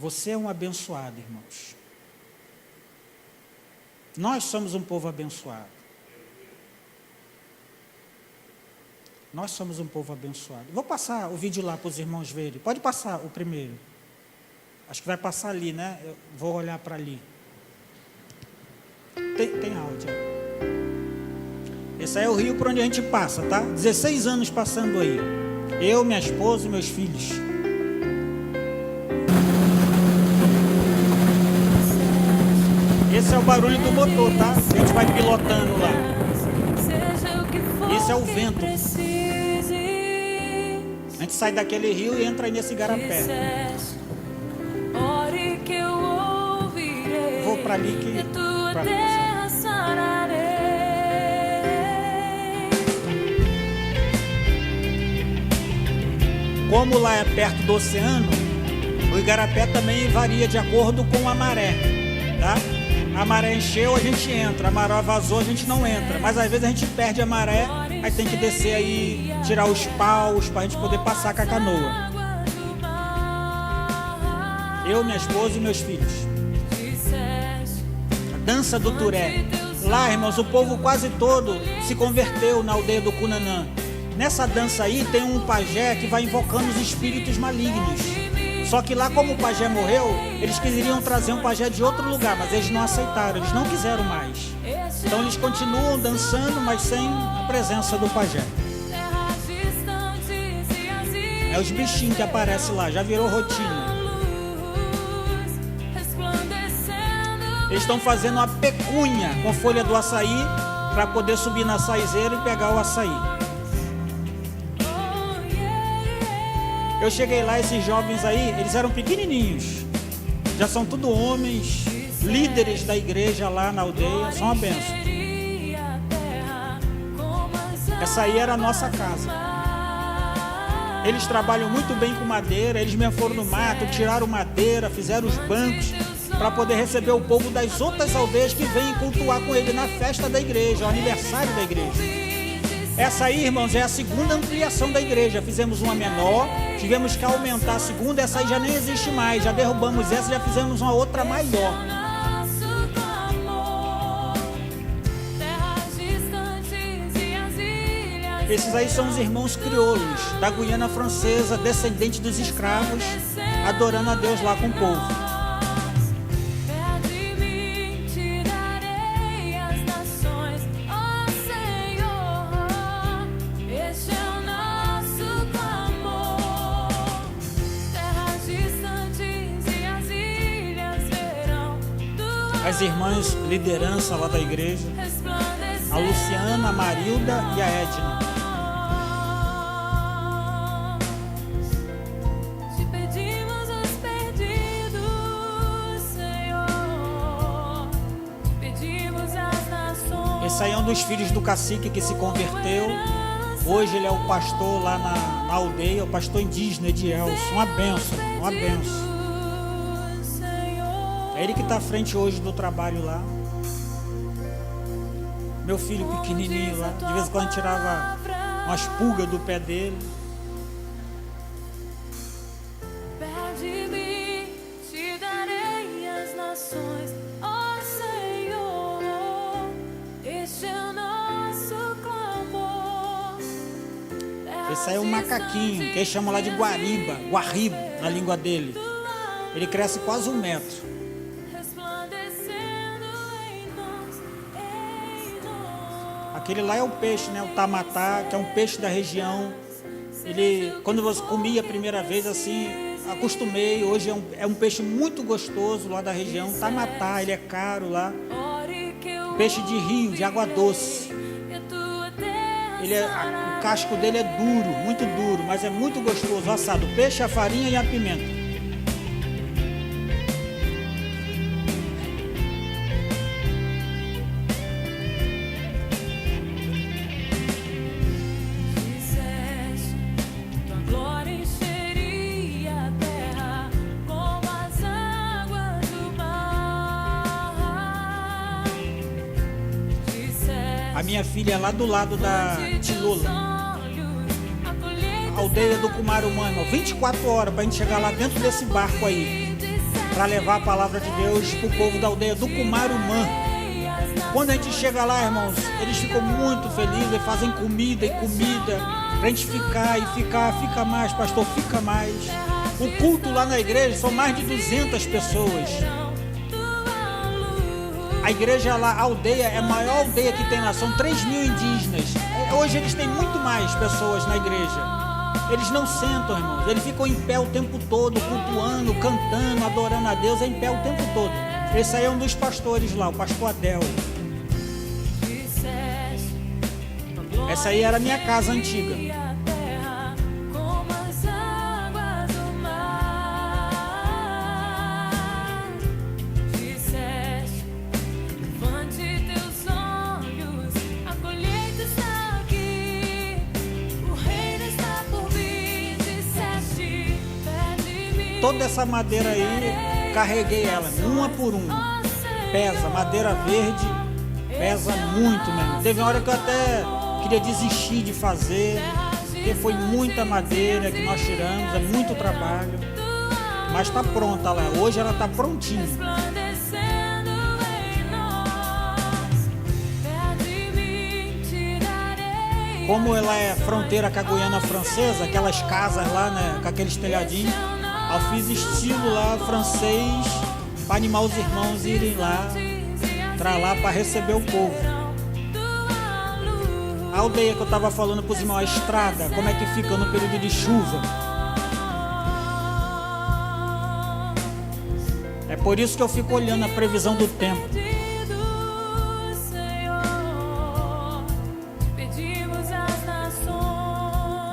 Você é um abençoado, irmãos. Nós somos um povo abençoado. Nós somos um povo abençoado. Vou passar o vídeo lá para os irmãos verem. Pode passar o primeiro. Acho que vai passar ali, né? Eu vou olhar para ali. Tem áudio. Esse aí é o rio por onde a gente passa, tá? 16 anos passando aí. Eu, minha esposa e meus filhos. Esse é o barulho do motor, tá? A gente vai pilotando lá. Esse é o vento. A gente sai daquele rio e entra nesse igarapé. Vou para ali que... Como lá é perto do oceano, o igarapé também varia de acordo com a maré, tá? A maré encheu, a gente entra. A maré vazou, a gente não entra. Mas às vezes a gente perde a maré, aí tem que descer aí, tirar os paus pra gente poder passar com a canoa. Eu, minha esposa e meus filhos. A dança do Turé. Lá, irmãos, o povo quase todo se converteu na aldeia do Cunanã. Nessa dança aí tem um pajé que vai invocando os espíritos malignos. Só que lá, como o pajé morreu, eles queriam trazer um pajé de outro lugar, mas eles não aceitaram, eles não quiseram mais. Então eles continuam dançando, mas sem a presença do pajé. É os bichinhos que aparecem lá, já virou rotina. Eles estão fazendo uma pecunha com folha do açaí para poder subir na açaizeira e pegar o açaí. Eu cheguei lá, esses jovens aí, eles eram pequenininhos. Já são tudo homens, líderes da igreja lá na aldeia, são uma bênção. Essa aí era a nossa casa. Eles trabalham muito bem com madeira, eles mesmo foram no mato, tiraram madeira, fizeram os bancos para poder receber o povo das outras aldeias que vêm cultuar com ele na festa da igreja, o aniversário da igreja. Essa aí, irmãos, é a segunda ampliação da igreja. Fizemos uma menor, tivemos que aumentar a segunda, essa aí já nem existe mais. Já derrubamos essa, já fizemos uma outra maior. Esses aí são os irmãos crioulos da Guiana Francesa, descendentes dos escravos, adorando a Deus lá com o povo. As irmãs liderança lá da igreja, a Luciana, a Marilda e a Edna. Te pedimos os perdidos, Senhor. Pedimos as nações. Esse aí é um dos filhos do cacique que se converteu. Hoje ele é o pastor lá na aldeia, o pastor indígena de Elson. Uma bênção, uma bênção. É ele que está à frente hoje do trabalho lá. Meu filho pequenininho lá, de vez em quando tirava umas pulgas do pé dele. Pede-me, te darei as nações, ó Senhor. Este é o nosso clamor. Esse aí é um macaquinho, que eles chamam lá de guariba, guaribo, na língua dele. Ele cresce quase 1 metro. Aquele lá é o peixe, né? O tamatá, que é um peixe da região. Ele, quando você comia a primeira vez, assim, acostumei. Hoje é um peixe muito gostoso lá da região. Tamatá, ele é caro lá. Peixe de rio, de água doce. O casco dele é duro, muito duro, mas é muito gostoso. Assado, o peixe, a farinha e a pimenta. A minha filha é lá do lado da Tilula, a aldeia do Cumarumã, 24 horas para a gente chegar lá dentro desse barco aí, para levar a palavra de Deus para o povo da aldeia do Cumarumã. Quando a gente chega lá, irmãos, eles ficam muito felizes, fazem comida e comida, para a gente ficar e fica mais, pastor, fica mais. O culto lá na igreja são mais de 200 pessoas. A igreja lá, a aldeia, é a maior aldeia que tem lá, são 3.000 indígenas. Hoje eles têm muito mais pessoas na igreja. Eles não sentam, irmãos, eles ficam em pé o tempo todo, cultuando, cantando, adorando a Deus, é em pé o tempo todo. Esse aí é um dos pastores lá, o pastor Adel. Essa aí era a minha casa antiga. Toda essa madeira aí, carreguei ela, uma por uma. Pesa, madeira verde, pesa muito mesmo. Teve uma hora que eu até queria desistir de fazer, porque foi muita madeira que nós tiramos, é muito trabalho. Mas está pronta lá, hoje ela está prontinha. Como ela é fronteira com a Guiana Francesa, aquelas casas lá, né, com aqueles telhadinhos, eu fiz estilo lá francês para animar os irmãos irem lá, para receber o povo. A aldeia que eu estava falando para os irmãos, a estrada, como é que fica no período de chuva. É por isso que eu fico olhando a previsão do tempo.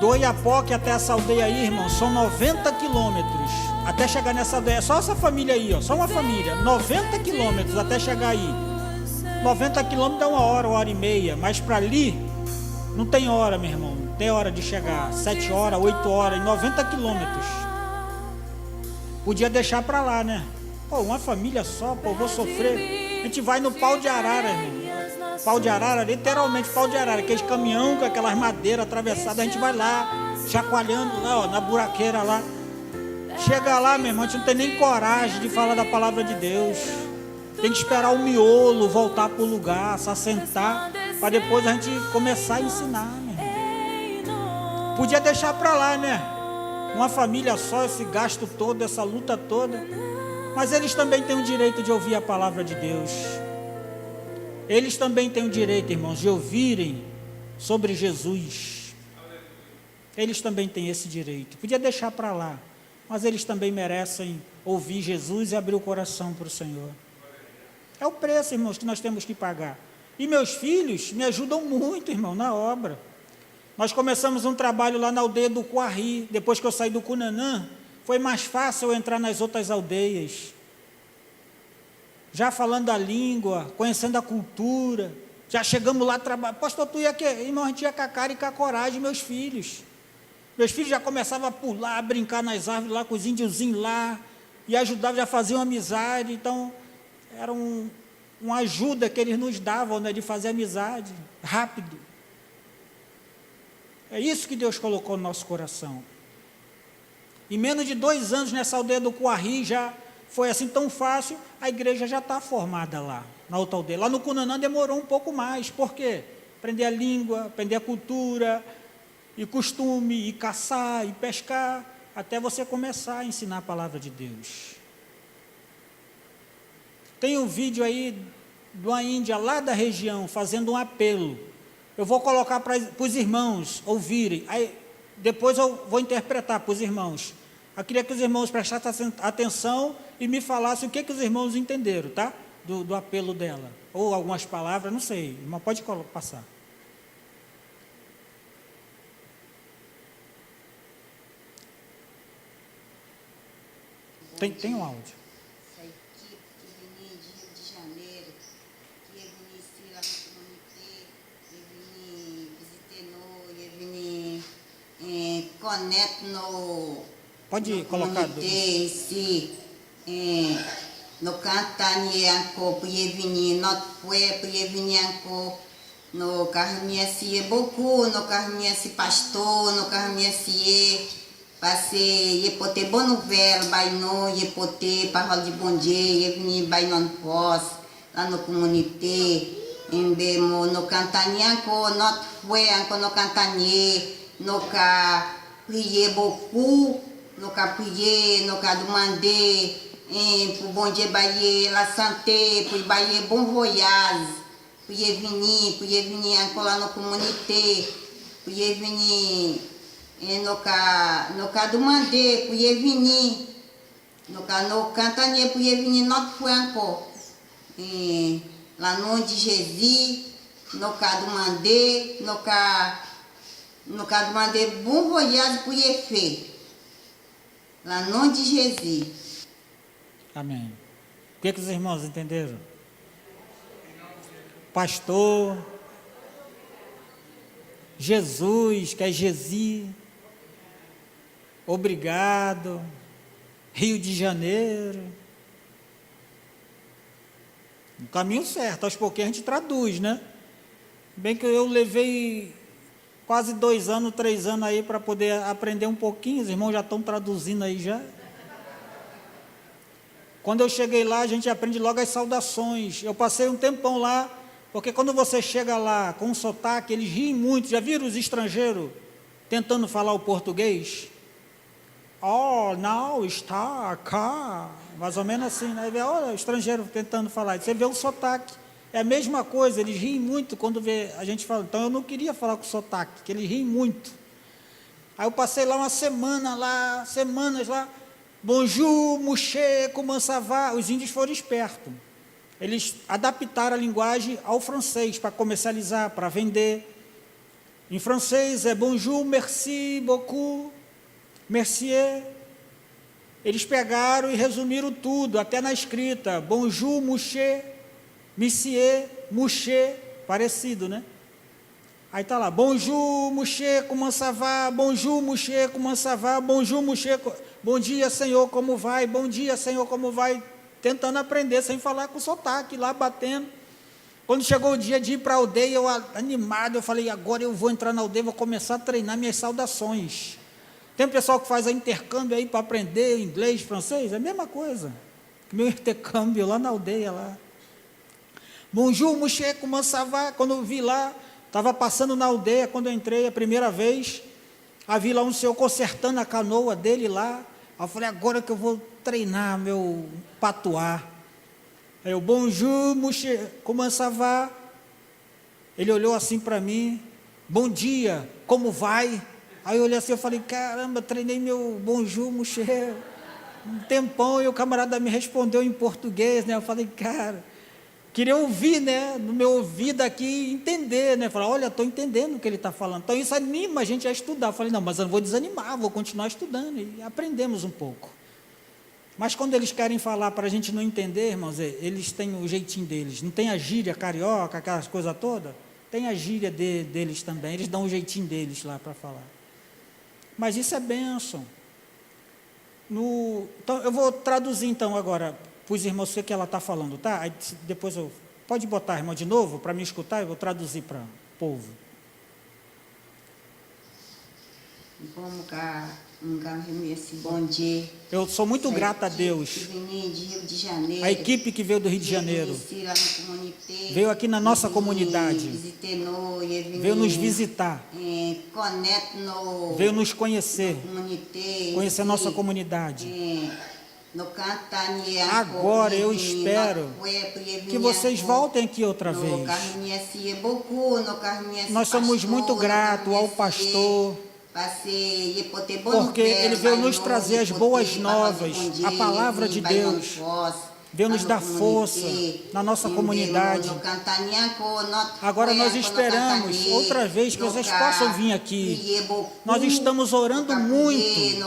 Do Oiapoque até essa aldeia aí, irmão, são 90 quilômetros até chegar nessa aldeia. Só essa família aí, ó, só uma família. 90 quilômetros até chegar aí. 90 quilômetros dá 1 hora e meia, mas para ali não tem hora, meu irmão. Não tem hora de chegar. 7 horas, 8 horas, em 90 quilômetros. Podia deixar para lá, né? Pô, uma família só, pô, vou sofrer. A gente vai no pau de arara, irmão. Pau de arara, literalmente pau de arara, aqueles caminhão com aquelas madeiras atravessadas, a gente vai lá, chacoalhando lá, ó, na buraqueira lá. Chega lá, meu irmão, a gente não tem nem coragem de falar da palavra de Deus. Tem que esperar o miolo voltar para o lugar, se assentar, para depois a gente começar a ensinar, meu irmão. Podia deixar para lá, né? Uma família só, esse gasto todo, essa luta toda. Mas eles também têm o direito de ouvir a palavra de Deus. Eles também têm o direito, irmãos, de ouvirem sobre Jesus. Eles também têm esse direito. Podia deixar para lá, mas eles também merecem ouvir Jesus e abrir o coração para o Senhor. É o preço, irmãos, que nós temos que pagar. E meus filhos me ajudam muito, irmão, na obra. Nós começamos um trabalho lá na aldeia do Coarri. Depois que eu saí do Cunanã, foi mais fácil eu entrar nas outras aldeias. Já falando a língua, conhecendo a cultura, já chegamos lá trabalhar. Pastor, tu ia que? Irmão, a gente ia com a cara e com a coragem, meus filhos. Meus filhos já começavam a pular, a brincar nas árvores lá, com os índiozinhos lá, e ajudavam, já faziam amizade. Então, era uma ajuda que eles nos davam, né, de fazer amizade, rápido. É isso que Deus colocou no nosso coração. Em menos de 2 anos, nessa aldeia do Coarri, já foi assim tão fácil, a igreja já está formada lá, na outra aldeia. Lá no Cunanã demorou um pouco mais. Por quê? Aprender a língua, aprender a cultura, e costume, e caçar, e pescar, até você começar a ensinar a palavra de Deus. Tem um vídeo aí de uma índia lá da região, fazendo um apelo. Eu vou colocar para os irmãos ouvirem, aí depois eu vou interpretar para os irmãos. Eu queria que os irmãos prestassem atenção e me falassem o que os irmãos entenderam, tá? Do apelo dela. Ou algumas palavras, não sei. Irmão, pode passar. Tem um áudio. Essa equipe que vem de Rio de Janeiro, que ia vir ici lá no comitê, ia vir visitando, ia vir conecto no... Pode colocar. Ici, no Cantani encore, pouvez venir, notre frère, pouvez venir encore, no remercier beaucoup, no remercier pasteur, no remercier, parce que pour ter bonne nouvelle, by nous, pour ter parole de bon Dieu, il venir by non poste, lá no comunité, no Cantani encore, notre frère encore no Cantani, no prier beaucoup. Nous avons prié, nous avons demandé pour bon Dieu bailler la santé, pour bailler bon voyage, pour venir encore là dans la communauté, pour venir, nous avons demandé pour venir. no canta nie podia vir not franco lá no de Jesus no cado mandei no cado mandei bom voyage podia fer lá no de Jesus. Amém. O que os irmãos entenderam? Pastor, Jesus, que é Jesus, obrigado, Rio de Janeiro. No caminho certo, aos pouquinhos a gente traduz, né? Bem que eu levei quase 2 anos, 3 anos aí para poder aprender um pouquinho, os irmãos já estão traduzindo aí já. Quando eu cheguei lá, a gente aprende logo as saudações. Eu passei um tempão lá, porque quando você chega lá com um sotaque, eles riem muito. Já viram os estrangeiros tentando falar o português? Oh, não, está cá. Mais ou menos assim, né? Olha, o estrangeiro tentando falar. Você vê o sotaque. É a mesma coisa, eles riem muito quando vê a gente fala. Então eu não queria falar com sotaque, porque eles riem muito. Aí eu passei lá uma semana lá, semanas lá. Bonjour, mouché, comment ça va? Os índios foram espertos. Eles adaptaram a linguagem ao francês para comercializar, para vender. Em francês é bonjour, merci beaucoup, merci. Eles pegaram e resumiram tudo, até na escrita. Bonjour, mouché, monsieur, mouché, parecido, né? Aí está lá, bonjour, mouché, comment ça va? Bonjour, mouché, comment ça va? Bonjour, mouché, bom dia, Senhor, como vai? Bom dia, Senhor, como vai? Tentando aprender, sem falar com sotaque, lá batendo. Quando chegou o dia de ir para a aldeia, eu animado, eu falei, agora eu vou entrar na aldeia, vou começar a treinar minhas saudações. Tem pessoal que faz intercâmbio aí para aprender inglês, francês, é a mesma coisa. Meu intercâmbio lá na aldeia, lá. Bonjour, mouché, comment ça va? Quando eu vi lá, estava passando na aldeia, quando eu entrei a primeira vez, havia lá um senhor consertando a canoa dele lá. Aí eu falei, agora que eu vou treinar meu patuá. Aí eu, bonjour, mouché, comment ça va? Ele olhou assim para mim, bom dia, como vai? Aí eu olhei assim, eu falei, caramba, treinei meu bonjour, mouché, um tempão, e o camarada me respondeu em português, né? Eu falei, cara, queria ouvir, né, no meu ouvido aqui, entender, né? Falar, olha, estou entendendo o que ele está falando. Então isso anima a gente a estudar. Eu falei, não, mas eu não vou desanimar, vou continuar estudando. E aprendemos um pouco. Mas quando eles querem falar para a gente não entender, irmãos, eles têm o jeitinho deles. Não tem a gíria carioca, aquelas coisas todas? Tem a gíria deles também. Eles dão o jeitinho deles lá para falar. Mas isso é bênção. Então, eu vou traduzir então agora para os irmãos o que ela está falando, tá? Aí, depois pode botar, irmão, de novo, para me escutar, eu vou traduzir para o povo. Vamos cá, esse bom dia. Eu sou muito grata a Deus. A equipe que veio do Rio de Janeiro veio aqui na nossa comunidade, veio nos visitar, veio nos conhecer, conhecer a nossa comunidade. Agora eu espero que vocês voltem aqui outra vez. Nós somos muito gratos ao pastor, porque ele veio nos trazer as boas novas, a palavra de Deus, veio nos dar força na nossa comunidade. Agora nós esperamos outra vez que vocês possam vir aqui. Nós estamos orando muito,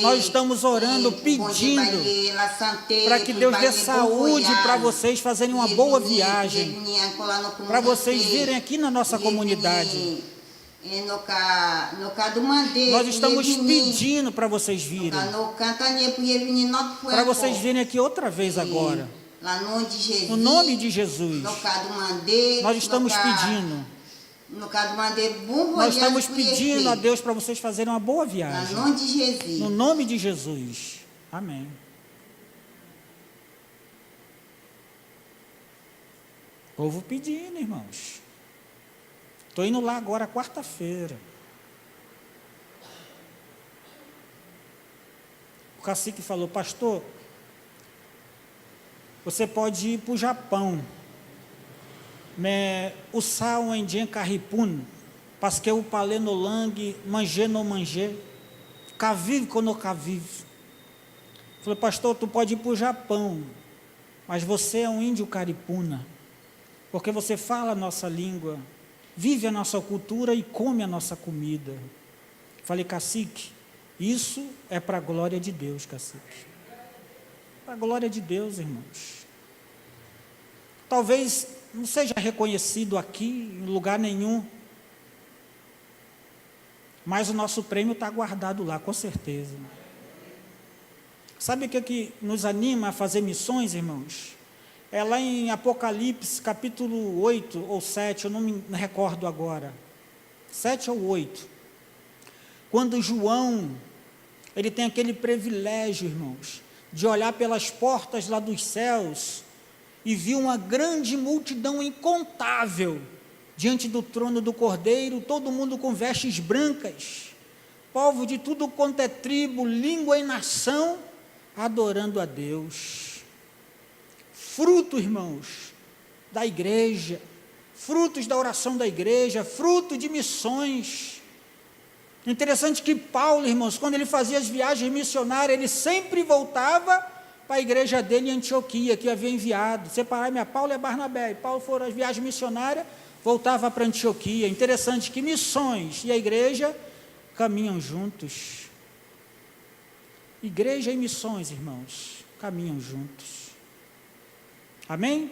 nós estamos orando, pedindo para que Deus dê saúde para vocês fazerem uma boa viagem, para vocês virem aqui na nossa comunidade. Nós estamos pedindo para vocês virem, para vocês virem aqui outra vez agora, no nome de Jesus. Nós estamos pedindo, a Deus para vocês fazerem uma boa viagem, no nome de Jesus, amém. Povo pedindo, irmãos. Estou indo lá agora, quarta-feira. O cacique falou, pastor, você pode ir para o Japão. Mais o sao indien caripun, parce que o palais no langue, manger no manger, kaviv kono kaviv. Falei, pastor, tu pode ir para o Japão, mas você é um índio caripuna, porque você fala a nossa língua, vive a nossa cultura e come a nossa comida. Falei, cacique, isso é para a glória de Deus, cacique. Para a glória de Deus, irmãos. Talvez não seja reconhecido aqui, em lugar nenhum, mas o nosso prêmio está guardado lá, com certeza. Sabe o que nos anima a fazer missões, irmãos? É lá em Apocalipse, capítulo 8 ou 7, eu não me recordo agora. 7 ou 8. Quando João, ele tem aquele privilégio, irmãos, de olhar pelas portas lá dos céus e viu uma grande multidão incontável diante do trono do Cordeiro, todo mundo com vestes brancas, povo de tudo quanto é tribo, língua e nação, adorando a Deus. Fruto, irmãos, da igreja, frutos da oração da igreja, fruto de missões. Interessante que Paulo, irmãos, quando ele fazia as viagens missionárias, ele sempre voltava para a igreja dele em Antioquia, que havia enviado. Separai-me a Paulo e a Barnabé. E Paulo foram às viagens missionárias, voltava para Antioquia. Interessante que missões e a igreja caminham juntos. Igreja e missões, irmãos, caminham juntos. Amém?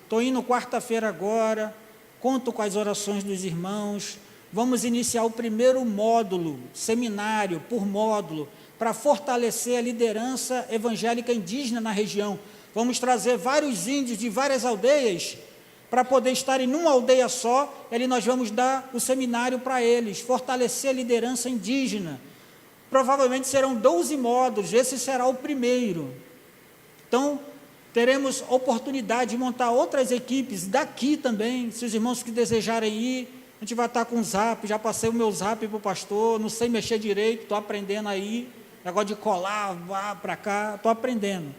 Estou indo quarta-feira agora, conto com as orações dos irmãos. Vamos iniciar o primeiro módulo, seminário por módulo, para fortalecer a liderança evangélica indígena na região. Vamos trazer vários índios de várias aldeias, para poder estarem numa aldeia só, e ali nós vamos dar o seminário para eles, fortalecer a liderança indígena. Provavelmente serão 12 módulos, esse será o primeiro. Então, teremos oportunidade de montar outras equipes daqui também, se os irmãos que desejarem ir. A gente vai estar com o zap, já passei o meu zap para o pastor, não sei mexer direito, estou aprendendo aí, negócio de colar, vá para cá, estou aprendendo.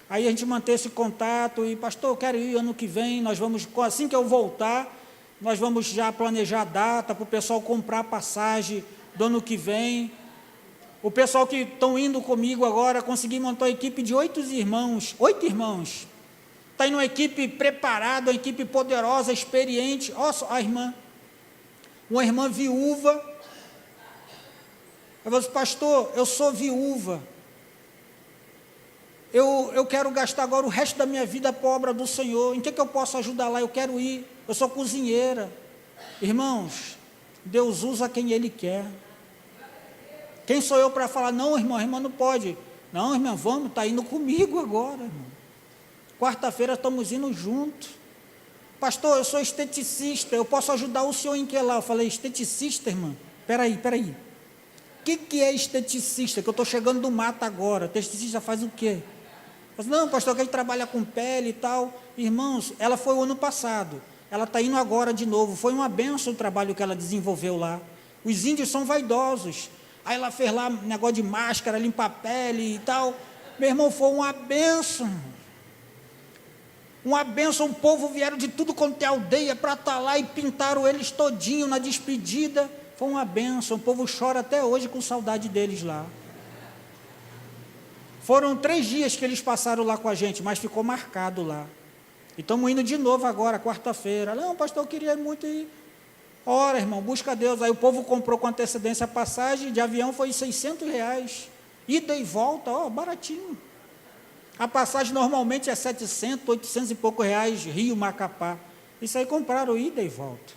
Aí a gente mantém esse contato, e pastor, eu quero ir ano que vem, nós vamos, assim que eu voltar, nós vamos já planejar a data para o pessoal comprar passagem do ano que vem. O pessoal que estão indo comigo agora, consegui montar uma equipe de 8 irmãos, está indo uma equipe preparada, uma equipe poderosa, experiente. Olha só a irmã, uma irmã viúva. Eu falei assim, pastor, eu sou viúva, eu quero gastar agora o resto da minha vida para a obra do Senhor, em que eu posso ajudar lá? Eu quero ir, eu sou cozinheira. Irmãos, Deus usa quem Ele quer. Quem sou eu para falar, não, irmão, a irmã não pode. Não, irmão, vamos, está indo comigo agora, irmão. Quarta-feira estamos indo juntos. Pastor, eu sou esteticista, eu posso ajudar o senhor em que lá? Eu falei, esteticista, irmã? Peraí. O que é esteticista? Que eu estou chegando do mato agora. Esteticista faz o quê? Eu falei, não, pastor, que ele trabalha com pele e tal. Irmãos, ela foi o ano passado. Ela está indo agora de novo. Foi uma benção o trabalho que ela desenvolveu lá. Os índios são vaidosos. Aí ela fez lá um negócio de máscara, limpar a pele e tal. Meu irmão, foi uma benção. Uma benção, o povo vieram de tudo quanto é aldeia para estar lá e pintaram eles todinho na despedida. Foi uma benção, o povo chora até hoje com saudade deles lá. Foram 3 dias que eles passaram lá com a gente, mas ficou marcado lá. E estamos indo de novo agora, quarta-feira. Não, pastor, eu queria muito ir. Ora, irmão, busca Deus. Aí o povo comprou com antecedência a passagem de avião, foi R$600. Ida e volta, baratinho. A passagem normalmente é 700, 800 e pouco reais, Rio, Macapá. Isso aí compraram ida e volta.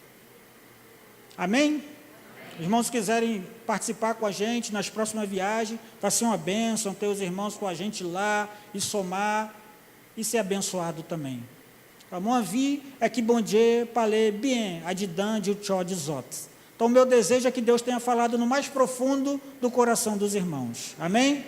Amém? Os irmãos quiserem participar com a gente nas próximas viagens, vai ser uma bênção ter os irmãos com a gente lá e somar e ser abençoado também. Mon avis é que bom dia, parler bien, adidan, de tchó, de zotes. Então, o meu desejo é que Deus tenha falado no mais profundo do coração dos irmãos. Amém?